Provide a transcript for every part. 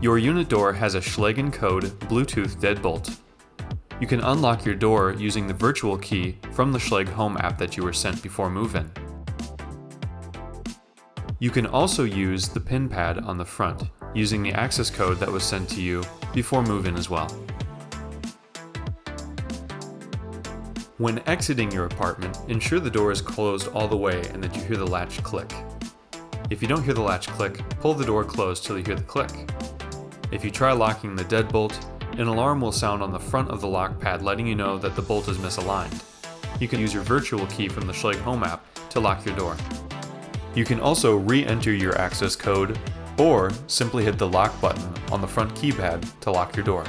Your unit door has a Schlage code Bluetooth deadbolt. You can unlock your door using the virtual key from the Schlage Home app that you were sent before move-in. You can also use the PIN pad on the front, using the access code that was sent to you before move-in as well. When exiting your apartment, ensure the door is closed all the way and that you hear the latch click. If you don't hear the latch click, pull the door closed till you hear the click. If you try locking the deadbolt, an alarm will sound on the front of the lock pad letting you know that the bolt is misaligned. You can use your virtual key from the Schlage Home app to lock your door. You can also re-enter your access code or simply hit the lock button on the front keypad to lock your door.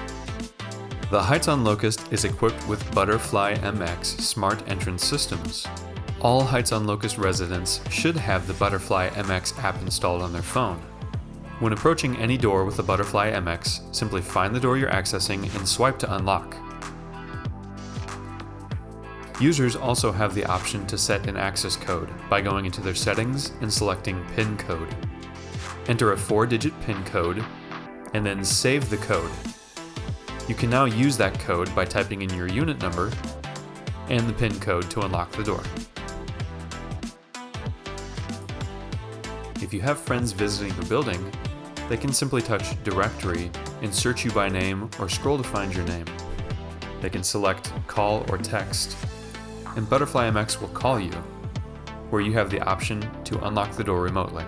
The Heights on Locust is equipped with Butterfly MX smart entrance systems. All Heights on Locust residents should have the Butterfly MX app installed on their phone. When approaching any door with the Butterfly MX, simply find the door you're accessing and swipe to unlock. Users also have the option to set an access code by going into their settings and selecting PIN code. Enter a 4-digit PIN code and then save the code. You can now use that code by typing in your unit number and the PIN code to unlock the door. If you have friends visiting the building, they can simply touch Directory and search you by name or scroll to find your name. They can select Call or Text, and Butterfly MX will call you, where you have the option to unlock the door remotely.